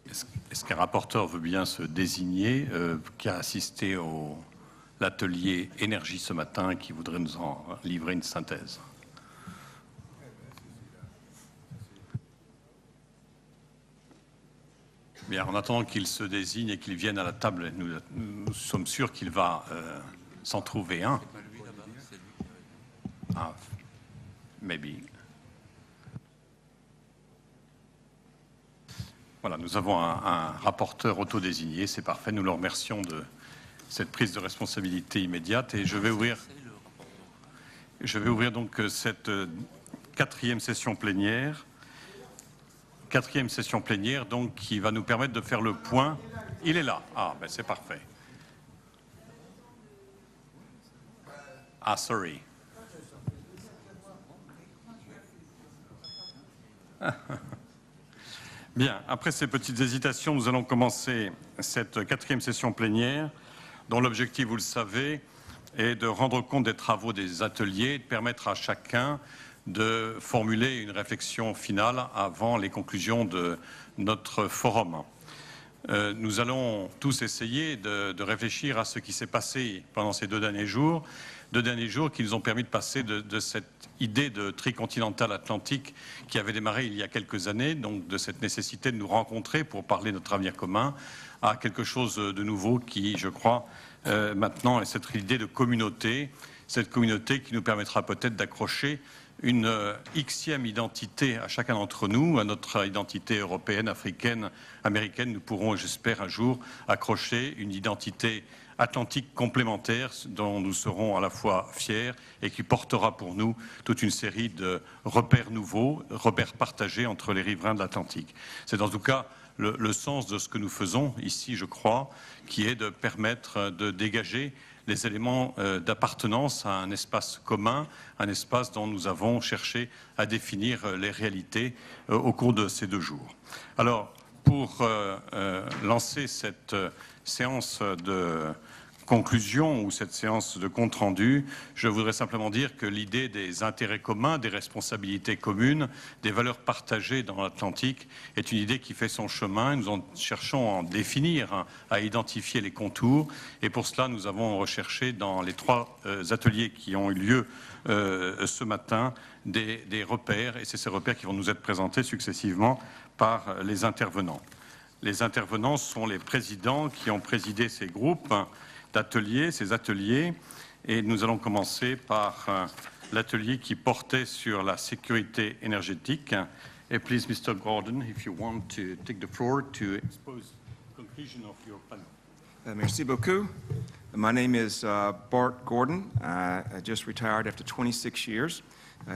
Est-ce qu'un rapporteur veut bien se désigner, qui a assisté à l'atelier énergie ce matin et qui voudrait nous en livrer une synthèse? Bien, en attendant qu'il se désigne et qu'il vienne à la table, nous sommes sûrs qu'il va s'en trouver un. Ah, maybe. Voilà, nous avons un rapporteur autodésigné, c'est parfait. Nous le remercions de cette prise de responsabilité immédiate. Et je vais ouvrir donc cette quatrième session plénière. Quatrième session plénière, donc, qui va nous permettre de faire le point. Il est là. Ah, ben c'est parfait. Ah, sorry. Bien, après ces petites hésitations, nous allons commencer cette quatrième session plénière, dont l'objectif, vous le savez, est de rendre compte des travaux des ateliers, de permettre à chacun de formuler une réflexion finale avant les conclusions de notre forum. Nous allons tous essayer de réfléchir à ce qui s'est passé pendant ces deux derniers jours qui nous ont permis de passer de cette idée de tricontinental atlantique qui avait démarré il y a quelques années, donc de cette nécessité de nous rencontrer pour parler de notre avenir commun, à quelque chose de nouveau qui, je crois, maintenant est cette idée de communauté, cette communauté qui nous permettra peut-être d'accrocher une xème identité à chacun d'entre nous, à notre identité européenne, africaine, américaine. Nous pourrons, j'espère, un jour accrocher une identité atlantique complémentaire dont nous serons à la fois fiers et qui portera pour nous toute une série de repères nouveaux, repères partagés entre les riverains de l'Atlantique. C'est en tout cas le sens de ce que nous faisons ici, je crois, qui est de permettre de dégager les éléments d'appartenance à un espace commun, un espace dont nous avons cherché à définir les réalités au cours de ces 2 jours. Alors, pour lancer cette séance de conclusion ou cette séance de compte-rendu, je voudrais simplement dire que l'idée des intérêts communs, des responsabilités communes, des valeurs partagées dans l'Atlantique est une idée qui fait son chemin. Nous cherchons à en définir, à identifier les contours. Et pour cela, nous avons recherché dans les 3 ateliers qui ont eu lieu ce matin des repères. Et c'est ces repères qui vont nous être présentés successivement par les intervenants. Les intervenants sont les présidents qui ont présidé ces groupes d'ateliers, ces ateliers, et nous allons commencer par l'atelier qui portait sur la sécurité énergétique. Et please, Mr. Gordon, if you want to take the floor to expose the conclusion of your panel. Merci beaucoup. My name is Bart Gordon. I just retired after 26 years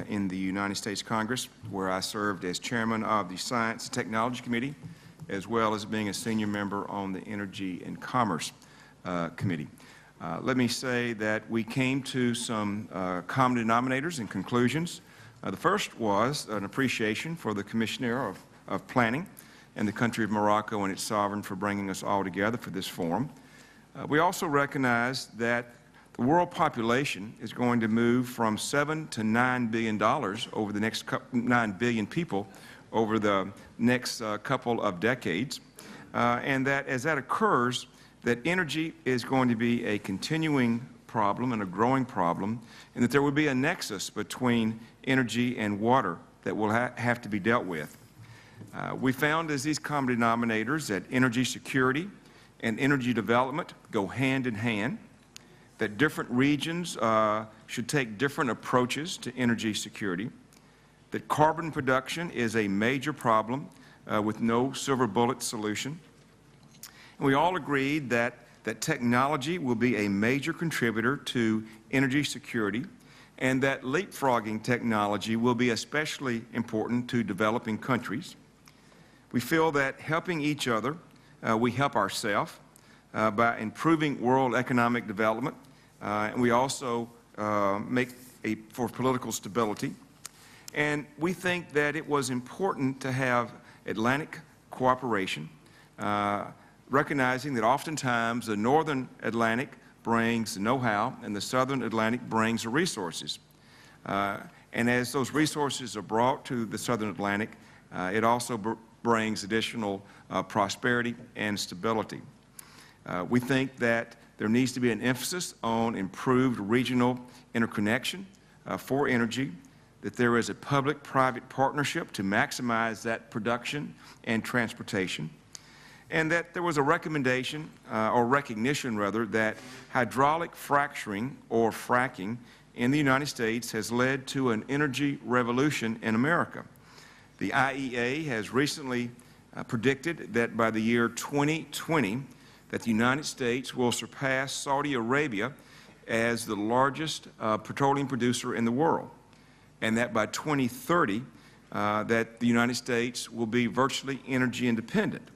in the United States Congress, where I served as chairman of the Science and Technology Committee, as well as being a senior member on the Energy and Commerce Committee. Let me say that we came to some common denominators and conclusions. The first was an appreciation for the Commissioner of Planning and the country of Morocco and its sovereign for bringing us all together for this forum. We also recognize that the world population is going to move from $7 to $9 billion over the next 9 billion people over the next couple of decades, and that as that occurs, that energy is going to be a continuing problem and a growing problem, and that there will be a nexus between energy and water that will have to be dealt with. We found as these common denominators that energy security and energy development go hand in hand, that different regions should take different approaches to energy security, that carbon production is a major problem with no silver bullet solution. And we all agreed that technology will be a major contributor to energy security, and that leapfrogging technology will be especially important to developing countries. We feel that helping each other, we help ourselves by improving world economic development, and we also make for political stability. And we think that it was important to have Atlantic cooperation, recognizing that oftentimes the Northern Atlantic brings the know-how and the Southern Atlantic brings the resources. And as those resources are brought to the Southern Atlantic, it also brings additional prosperity and stability. We think that there needs to be an emphasis on improved regional interconnection for energy, that there is a public-private partnership to maximize that production and transportation, and that there was a recommendation, or recognition rather, that hydraulic fracturing or fracking in the United States has led to an energy revolution in America. The IEA has recently predicted that by the year 2020, that the United States will surpass Saudi Arabia as the largest petroleum producer in the world, and that by 2030, that the United States will be virtually energy independent.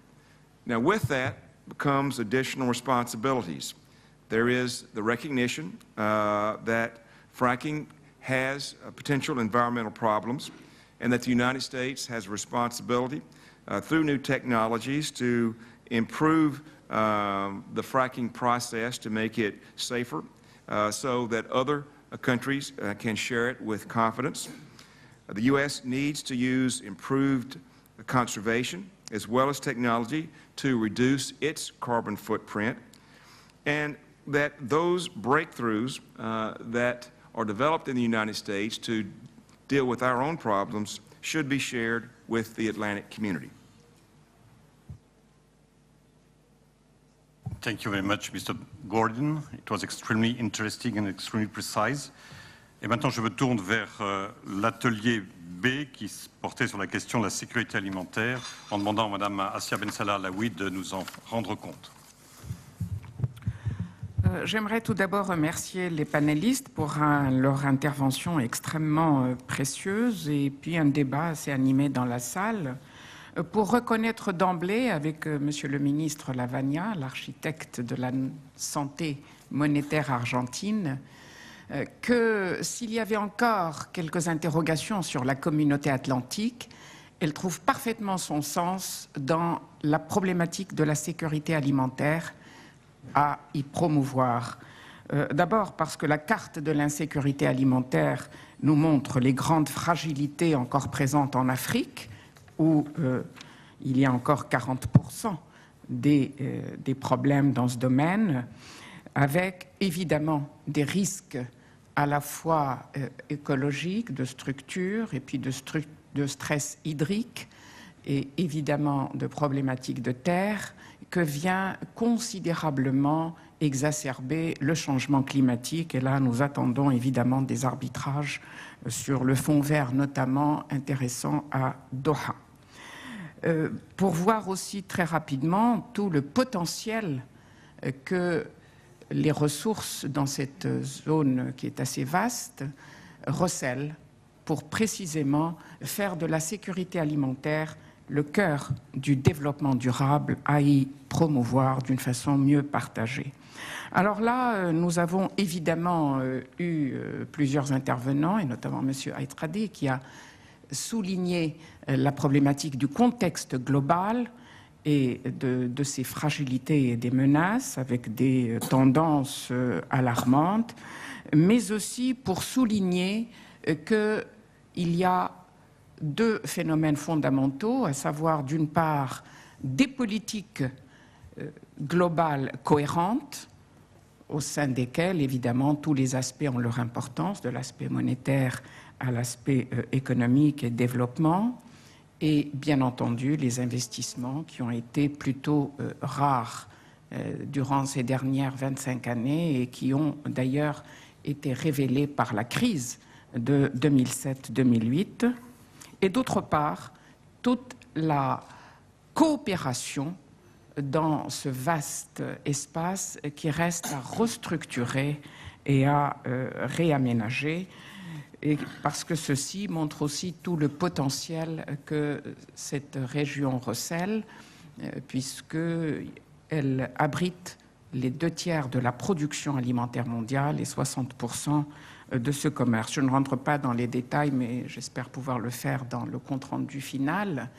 Now, with that comes additional responsibilities. There is the recognition that fracking has potential environmental problems, and that the United States has a responsibility through new technologies to improve the fracking process to make it safer so that other countries can share it with confidence. The U.S. needs to use improved conservation as well as technology to reduce its carbon footprint, and that those breakthroughs that are developed in the United States to deal with our own problems should be shared with the Atlantic community. Thank you very much, Mr. Gordon. It was extremely interesting and extremely precise. Et maintenant, je me tourne vers l'atelier B qui portait sur la question de la sécurité alimentaire en demandant à Mme Assia Ben Salah Alaoui de nous en rendre compte. J'aimerais tout d'abord remercier les panélistes pour leur intervention extrêmement précieuse et puis un débat assez animé dans la salle. Pour reconnaître d'emblée avec Monsieur le ministre Lavagna, l'architecte de la santé monétaire argentine, que s'il y avait encore quelques interrogations sur la communauté atlantique, elle trouve parfaitement son sens dans la problématique de la sécurité alimentaire à y promouvoir. D'abord parce que la carte de l'insécurité alimentaire nous montre les grandes fragilités encore présentes en Afrique, où il y a encore 40% des problèmes dans ce domaine, avec évidemment des risques à la fois écologiques, de structure, et puis de stress hydrique, et évidemment de problématiques de terre, que vient considérablement exacerber le changement climatique. Et là, nous attendons évidemment des arbitrages sur le fonds vert, notamment intéressant à Doha. Pour voir aussi très rapidement tout le potentiel que les ressources dans cette zone qui est assez vaste recèlent pour précisément faire de la sécurité alimentaire le cœur du développement durable à y promouvoir d'une façon mieux partagée. Alors là, nous avons évidemment eu plusieurs intervenants, et notamment M. Aitradi, qui a souligné la problématique du contexte global et de ses fragilités et des menaces, avec des tendances alarmantes, mais aussi pour souligner qu'il y a deux phénomènes fondamentaux, à savoir d'une part des politiques globales cohérentes, au sein desquelles, évidemment, tous les aspects ont leur importance, de l'aspect monétaire à l'aspect économique et développement, et bien entendu les investissements qui ont été plutôt rares durant ces dernières 25 années et qui ont d'ailleurs été révélés par la crise de 2007-2008. Et d'autre part, toute la coopération dans ce vaste espace qui reste à restructurer et à réaménager, et parce que ceci montre aussi tout le potentiel que cette région recèle, puisqu'elle abrite les 2/3 de la production alimentaire mondiale et 60% de ce commerce. Je ne rentre pas dans les détails, mais j'espère pouvoir le faire dans le compte-rendu final,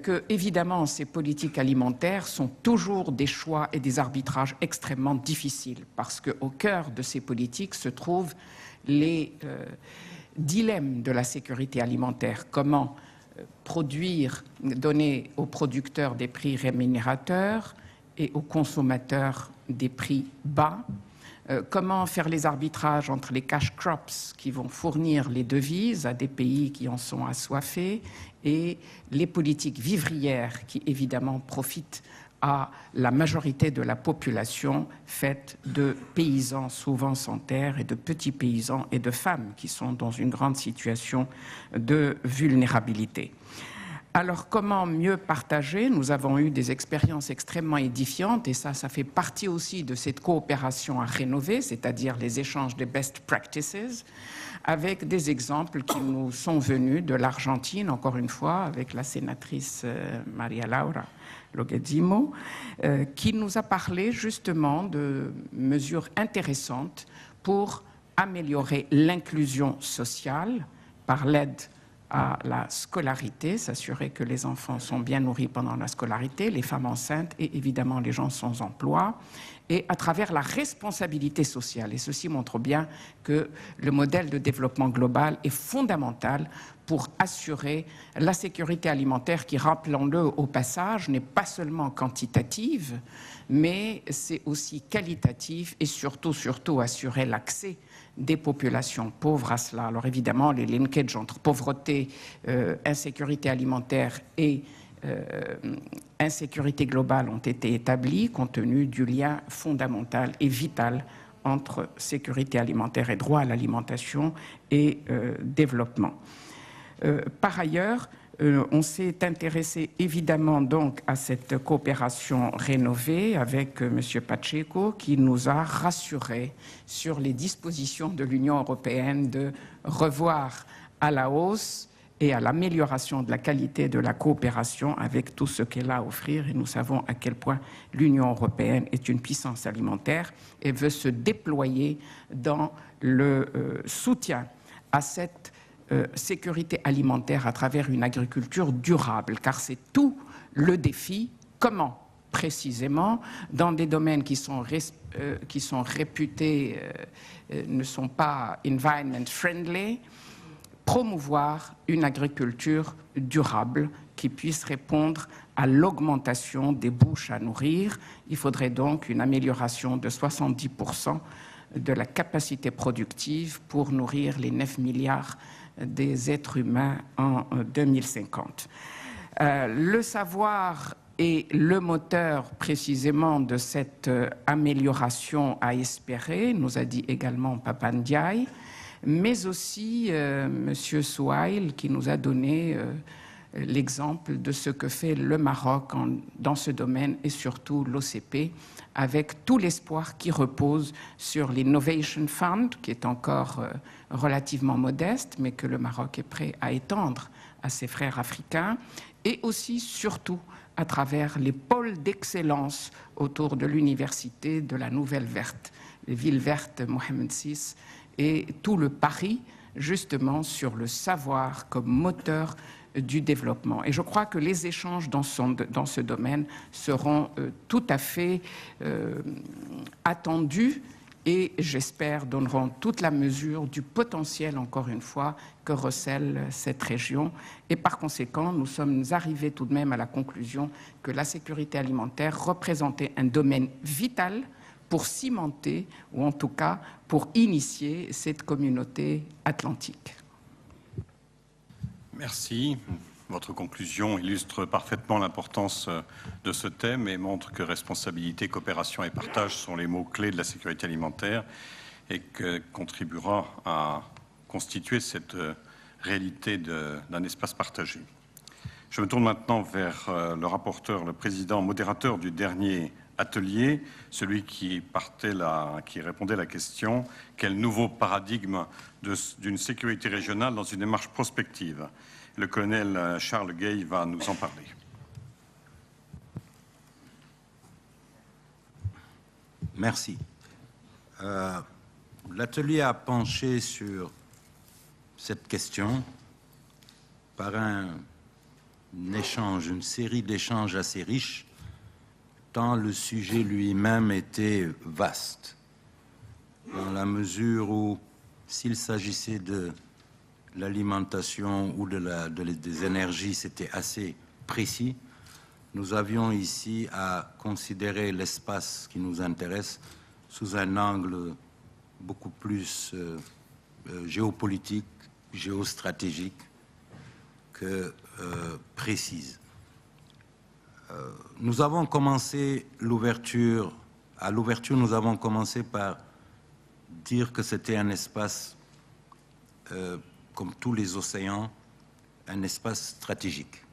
que, évidemment, ces politiques alimentaires sont toujours des choix et des arbitrages extrêmement difficiles, parce qu'au cœur de ces politiques se trouvent les dilemmes de la sécurité alimentaire. Comment donner aux producteurs des prix rémunérateurs et aux consommateurs des prix bas. Comment faire les arbitrages entre les cash crops qui vont fournir les devises à des pays qui en sont assoiffés et les politiques vivrières qui évidemment profitent à la majorité de la population faite de paysans souvent sans terre et de petits paysans et de femmes qui sont dans une grande situation de vulnérabilité. Alors, comment mieux partager? Nous avons eu des expériences extrêmement édifiantes et ça fait partie aussi de cette coopération à rénover, c'est-à-dire les échanges de best practices, avec des exemples qui nous sont venus de l'Argentine, encore une fois, avec la sénatrice Maria Laura Loguedzimo, qui nous a parlé justement de mesures intéressantes pour améliorer l'inclusion sociale par l'aide à la scolarité, s'assurer que les enfants sont bien nourris pendant la scolarité, les femmes enceintes et évidemment les gens sans emploi, et à travers la responsabilité sociale. Et ceci montre bien que le modèle de développement global est fondamental pour assurer la sécurité alimentaire qui, rappelons-le au passage, n'est pas seulement quantitative, mais c'est aussi qualitatif et surtout assurer l'accès des populations pauvres à cela. Alors évidemment, les linkages entre pauvreté, insécurité alimentaire et insécurité globale ont été établis compte tenu du lien fondamental et vital entre sécurité alimentaire et droit à l'alimentation et développement. Par ailleurs, on s'est intéressé évidemment donc à cette coopération rénovée avec M. Pacheco qui nous a rassurés sur les dispositions de l'Union européenne de revoir à la hausse et à l'amélioration de la qualité de la coopération avec tout ce qu'elle a à offrir. Et nous savons à quel point l'Union européenne est une puissance alimentaire et veut se déployer dans le soutien à cette sécurité alimentaire à travers une agriculture durable, car c'est tout le défi. Comment précisément, dans des domaines qui sont réputés, ne sont pas environment friendly, promouvoir une agriculture durable qui puisse répondre à l'augmentation des bouches à nourrir. Il faudrait donc une amélioration de 70% de la capacité productive pour nourrir les 9 milliards des êtres humains en 2050. Le savoir est le moteur précisément de cette amélioration à espérer, nous a dit également Papa Ndiaye, mais aussi M. Souhail qui nous a donné l'exemple de ce que fait le Maroc dans ce domaine et surtout l'OCP, avec tout l'espoir qui repose sur l'Innovation Fund, qui est encore relativement modeste, mais que le Maroc est prêt à étendre à ses frères africains, et aussi, surtout, à travers les pôles d'excellence autour de l'université de la Nouvelle Verte, les villes vertes Mohamed VI, et tout le pari, justement, sur le savoir comme moteur du développement. Et je crois que les échanges dans ce domaine seront tout à fait attendus et, j'espère, donneront toute la mesure du potentiel, encore une fois, que recèle cette région. Et par conséquent, nous sommes arrivés tout de même à la conclusion que la sécurité alimentaire représentait un domaine vital pour cimenter, ou en tout cas pour initier cette communauté atlantique. Merci. Votre conclusion illustre parfaitement l'importance de ce thème et montre que responsabilité, coopération et partage sont les mots-clés de la sécurité alimentaire et que contribuera à constituer cette réalité d'un espace partagé. Je me tourne maintenant vers le rapporteur, le président, modérateur du dernier atelier, celui qui répondait à la question « Quel nouveau paradigme d'une sécurité régionale dans une démarche prospective ?» Le colonel Charles Gay va nous en parler. Merci. L'atelier a penché sur cette question par une série d'échanges assez riches, tant le sujet lui-même était vaste, dans la mesure où, s'il s'agissait de l'alimentation ou des énergies, c'était assez précis. Nous avions ici à considérer l'espace qui nous intéresse sous un angle beaucoup plus géopolitique, géostratégique que précise. Nous avons commencé l'ouverture. À l'ouverture, nous avons commencé par dire que c'était un espace, comme tous les océans, un espace stratégique.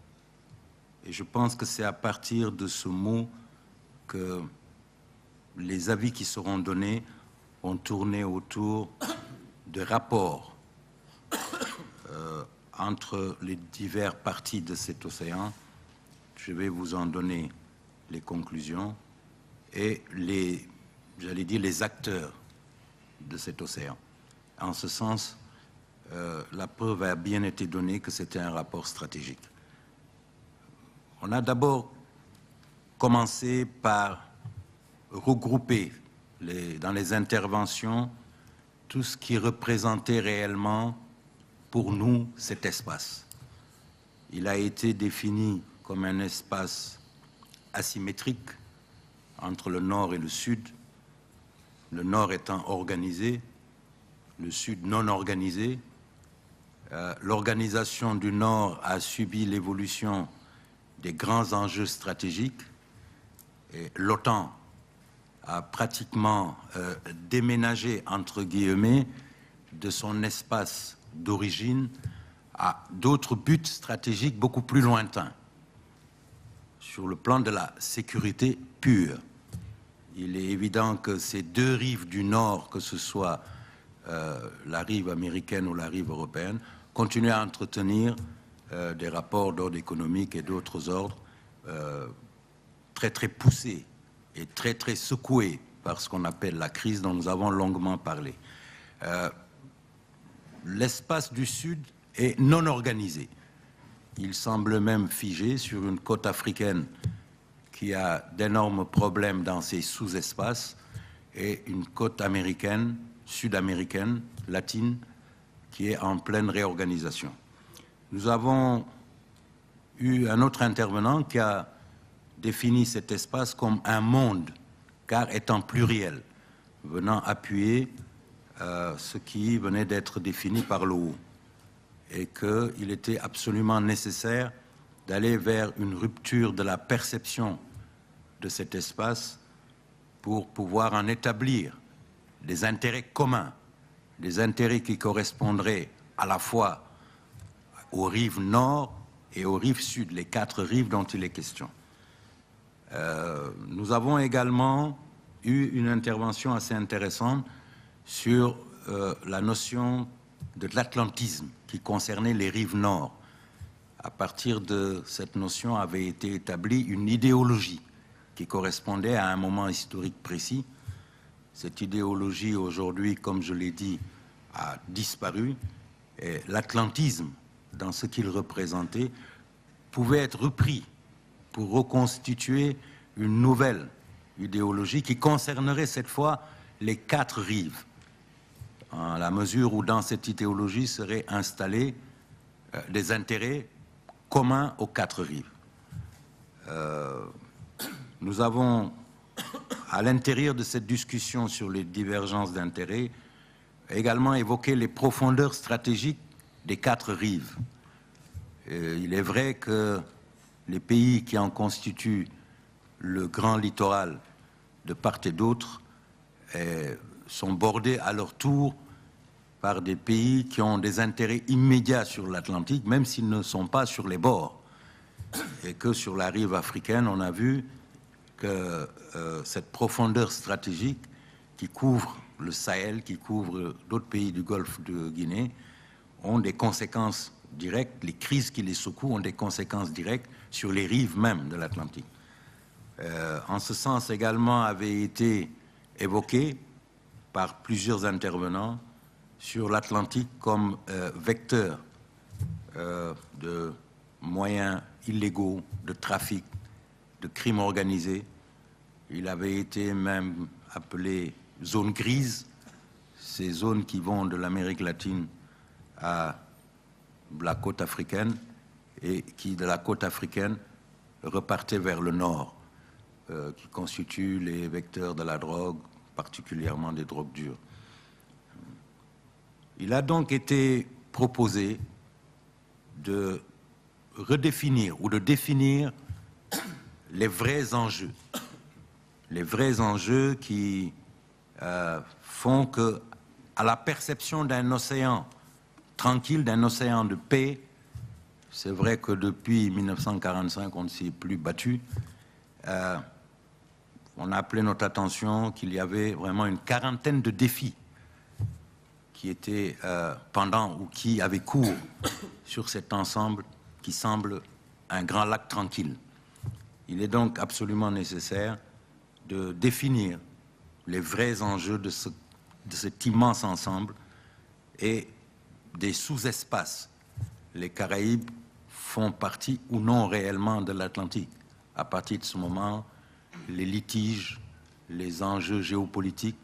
Et je pense que c'est à partir de ce mot que les avis qui seront donnés ont tourné autour de rapports entre les diverses parties de cet océan. Je vais vous en donner les conclusions et j'allais dire, les acteurs de cet océan. En ce sens, la preuve a bien été donnée que c'était un rapport stratégique. On a d'abord commencé par regrouper dans les interventions tout ce qui représentait réellement pour nous cet espace. Il a été défini comme un espace asymétrique entre le nord et le sud, le nord étant organisé, le sud non organisé. L'organisation du nord a subi l'évolution des grands enjeux stratégiques et l'OTAN a pratiquement déménagé, entre guillemets, de son espace d'origine à d'autres buts stratégiques beaucoup plus lointains. Sur le plan de la sécurité pure, il est évident que ces deux rives du Nord, que ce soit la rive américaine ou la rive européenne, continuent à entretenir des rapports d'ordre économique et d'autres ordres très très poussés et très très secoués par ce qu'on appelle la crise dont nous avons longuement parlé. L'espace du Sud est non organisé. Il semble même figé sur une côte africaine qui a d'énormes problèmes dans ses sous-espaces et une côte américaine, sud-américaine, latine, qui est en pleine réorganisation. Nous avons eu un autre intervenant qui a défini cet espace comme un monde, car étant pluriel, venant appuyer ce qui venait d'être défini par le haut, et qu'il était absolument nécessaire d'aller vers une rupture de la perception de cet espace pour pouvoir en établir des intérêts communs, des intérêts qui correspondraient à la fois aux rives nord et aux rives sud, les quatre rives dont il est question. Nous avons également eu une intervention assez intéressante sur la notion de l'atlantisme qui concernait les rives nord. À partir de cette notion avait été établie une idéologie qui correspondait à un moment historique précis. Cette idéologie, aujourd'hui, comme je l'ai dit, a disparu. Et l'atlantisme, dans ce qu'il représentait, pouvait être repris pour reconstituer une nouvelle idéologie qui concernerait cette fois les quatre rives, à la mesure où dans cette idéologie seraient installés des intérêts communs aux quatre rives. Nous avons, à l'intérieur de cette discussion sur les divergences d'intérêts, également évoqué les profondeurs stratégiques des quatre rives. Il est vrai que les pays qui en constituent le grand littoral de part et d'autre sont bordés à leur tour par des pays qui ont des intérêts immédiats sur l'Atlantique, même s'ils ne sont pas sur les bords. Et que sur la rive africaine, on a vu que cette profondeur stratégique qui couvre le Sahel, qui couvre d'autres pays du Golfe de Guinée, ont des conséquences directes, les crises qui les secouent ont des conséquences directes sur les rives même de l'Atlantique. En ce sens également avait été évoqué par plusieurs intervenants sur l'Atlantique comme vecteur de moyens illégaux, de trafic, de crimes organisés. Il avait été même appelé zone grise, ces zones qui vont de l'Amérique latine à la côte africaine et qui, de la côte africaine, repartait vers le nord, qui constituent les vecteurs de la drogue, particulièrement des drogues dures. Il a donc été proposé de redéfinir ou de définir les vrais enjeux qui font que, à la perception d'un océan tranquille, d'un océan de paix, c'est vrai que depuis 1945, on ne s'y est plus battu, on a appelé notre attention qu'il y avait vraiment une quarantaine de défis qui étaient pendant ou qui avaient cours sur cet ensemble qui semble un grand lac tranquille. Il est donc absolument nécessaire de définir les vrais enjeux de cet immense ensemble et des sous-espaces. Les Caraïbes font partie ou non réellement de l'Atlantique. À partir de ce moment, les litiges, les enjeux géopolitiques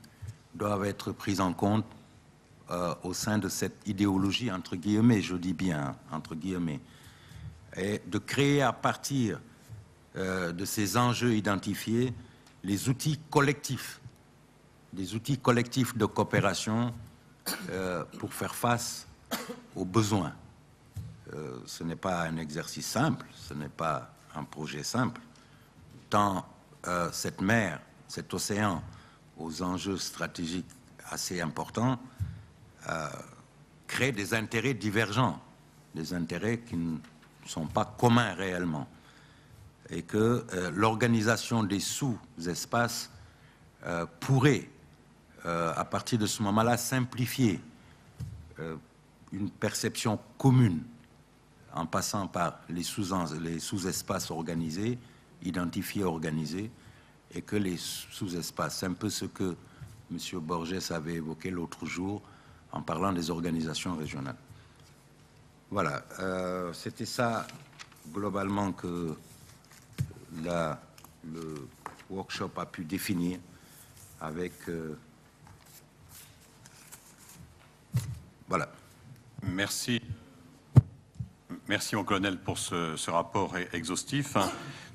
doivent être pris en compte au sein de cette idéologie, entre guillemets, je dis bien, entre guillemets, et de créer à partir de ces enjeux identifiés les outils collectifs, des outils collectifs de coopération pour faire face aux besoins. Ce n'est pas un exercice simple, ce n'est pas un projet simple, tant cette mer, cet océan aux enjeux stratégiques assez importants crée des intérêts divergents, des intérêts qui ne sont pas communs réellement, et que l'organisation des sous-espaces pourrait, à partir de ce moment-là, simplifier une perception commune en passant par les sous-espaces organisés, identifiés, organisés, et que les sous-espaces, c'est un peu ce que M. Borges avait évoqué l'autre jour en parlant des organisations régionales. Voilà, c'était ça globalement que le workshop a pu définir avec... voilà. Merci. Merci, mon colonel, pour ce rapport exhaustif.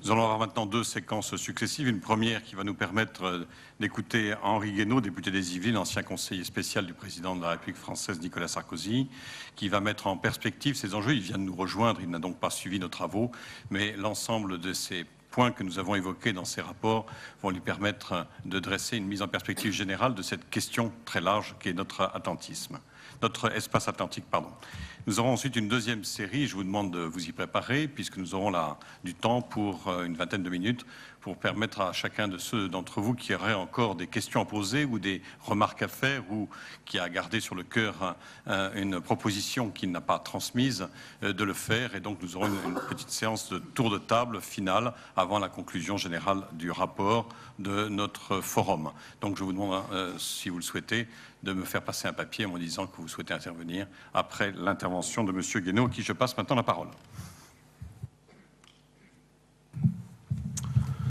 Nous allons avoir maintenant deux séquences successives. Une première qui va nous permettre d'écouter Henri Guénaud, député des Yvelines, ancien conseiller spécial du président de la République française Nicolas Sarkozy, qui va mettre en perspective ces enjeux. Il vient de nous rejoindre, il n'a donc pas suivi nos travaux, mais l'ensemble de ces points que nous avons évoqués dans ces rapports vont lui permettre de dresser une mise en perspective générale de cette question très large qui est notre espace atlantique, pardon. Nous aurons ensuite une deuxième série, je vous demande de vous y préparer, puisque nous aurons là du temps pour une vingtaine de minutes, pour permettre à chacun de ceux d'entre vous qui auraient encore des questions à poser ou des remarques à faire ou qui a gardé sur le cœur une proposition qu'il n'a pas transmise, de le faire. Et donc nous aurons une petite séance de tour de table finale avant la conclusion générale du rapport de notre forum. Donc je vous demande, si vous le souhaitez, de me faire passer un papier en me disant que vous souhaitez intervenir après l'intervention de M. Guénaud, qui je passe maintenant la parole.